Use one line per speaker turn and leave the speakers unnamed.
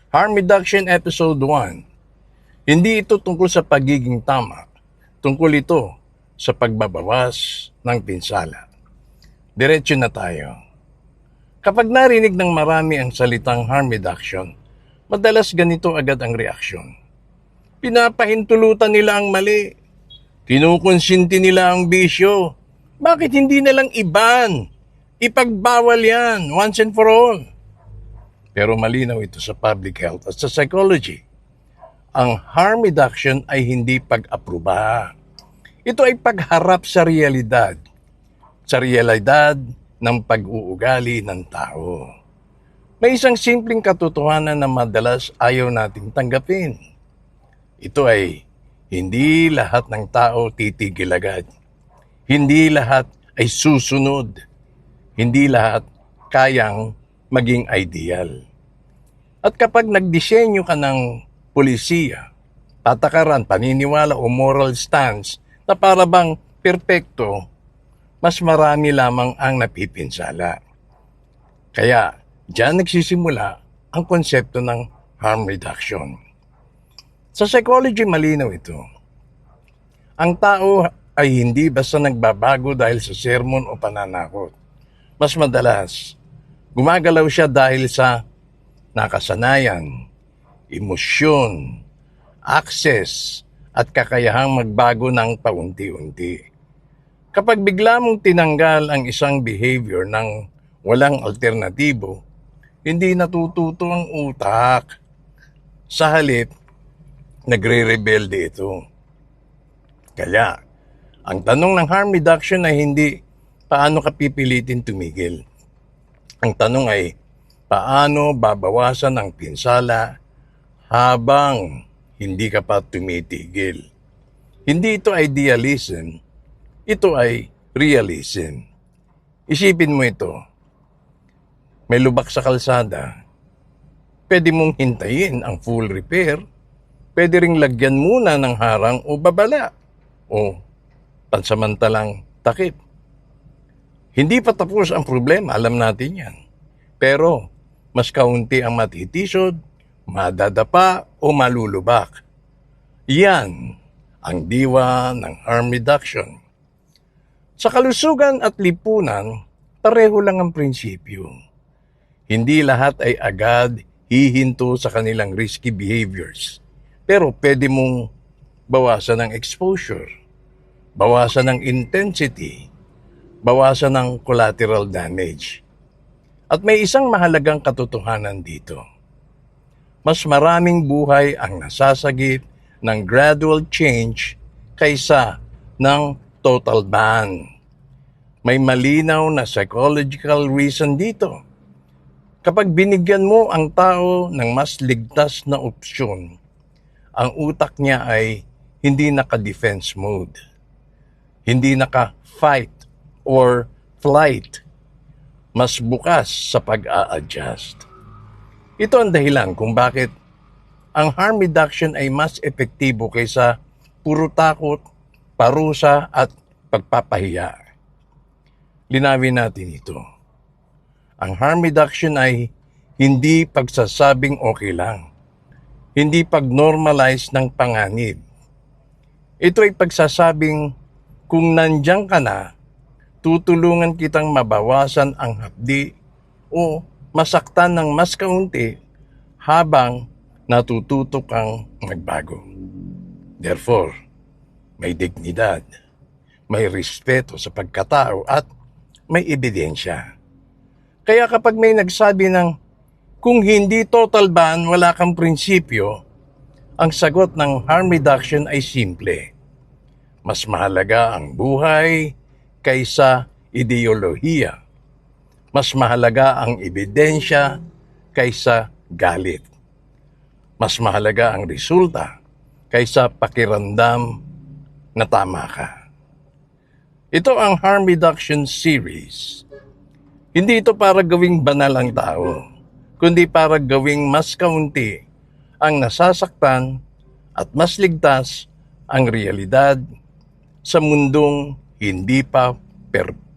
Harm Reduction Episode 1. Hindi ito tungkol sa pagiging tama. Tungkol ito sa pagbabawas ng pinsala. Diretso na tayo. Kapag narinig ng marami ang salitang harm reduction, madalas ganito agad ang reaksyon. Pinapahintulutan nila ang mali. Kinukonsinti nila ang bisyo. Bakit hindi nalang iban? Ipagbawal yan, once and for all. Pero malinaw ito sa public health at sa psychology. Ang harm reduction ay hindi pag-aproba. Ito ay pagharap sa realidad. Sa realidad ng pag-uugali ng tao. May isang simpleng katotohanan na madalas ayaw nating tanggapin. Ito ay hindi lahat ng tao titigil agad. Hindi lahat ay susunod. Hindi lahat kayang maging ideal. At kapag nagdisenyo ka ng pulisiya, patakaran, paniniwala o moral stance na para bang perpekto, mas marami lamang ang napipinsala. Kaya, diyan nagsisimula ang konsepto ng harm reduction. Sa psychology, malinaw ito. Ang tao ay hindi basta nagbabago dahil sa sermon o pananakot. Mas madalas, gumagalaw siya dahil sa nakasanayan, emosyon, access, at kakayahang magbago ng paunti-unti. Kapag bigla mong tinanggal ang isang behavior ng walang alternatibo, hindi natututo ang utak. Sa halip, nagre-rebelde ito. Kaya, ang tanong ng harm reduction ay hindi paano ka pipilitin tumigil. Ang tanong ay, paano babawasan ang pinsala habang hindi ka pa tumitigil? Hindi ito idealism, ito ay realism. Isipin mo ito, may lubak sa kalsada, pwede mong hintayin ang full repair, pwede ring lagyan muna ng harang o babala o pansamantalang takip. Hindi pa tapos ang problema, alam natin yan. Pero mas kaunti ang matitisod, madadapa o malulubak. Yan ang diwa ng harm reduction. Sa kalusugan at lipunan, pareho lang ang prinsipyo. Hindi lahat ay agad hihinto sa kanilang risky behaviors. Pero pwede mong bawasan ng exposure, bawasan ng intensity, bawasan ng collateral damage. At may isang mahalagang katotohanan dito. Mas maraming buhay ang nasasagip ng gradual change kaysa ng total ban. May malinaw na psychological reason dito. Kapag binigyan mo ang tao ng mas ligtas na opsyon, ang utak niya ay hindi naka-defense mode. Hindi naka-fight or flight. Mas bukas sa pag-a-adjust. Ito ang dahilan kung bakit ang harm reduction ay mas epektibo kaysa puro takot, parusa at pagpapahiya. Linawin natin ito. Ang harm reduction ay hindi pagsasabing okay lang. Hindi pag-normalize ng panganib. Ito ay pagsasabing kung nandiyan ka na, tutulungan kitang mabawasan ang hapdi o masaktan ng mas kaunti habang natututo kang magbago. Therefore, may dignidad, may respeto sa pagkatao at may ebidensya. Kaya kapag may nagsabi ng kung hindi total ban, wala kang prinsipyo, ang sagot ng harm reduction ay simple. Mas mahalaga ang buhay kaysa ideolohiya. Mas mahalaga ang ebidensya kaysa galit. Mas mahalaga ang resulta kaysa pakiramdam na tama ka. Ito ang harm reduction series. Hindi ito para gawing banal ang tao, kundi para gawing mas kaunti ang nasasaktan at mas ligtas ang realidad sa mundong hindi pa perfecto.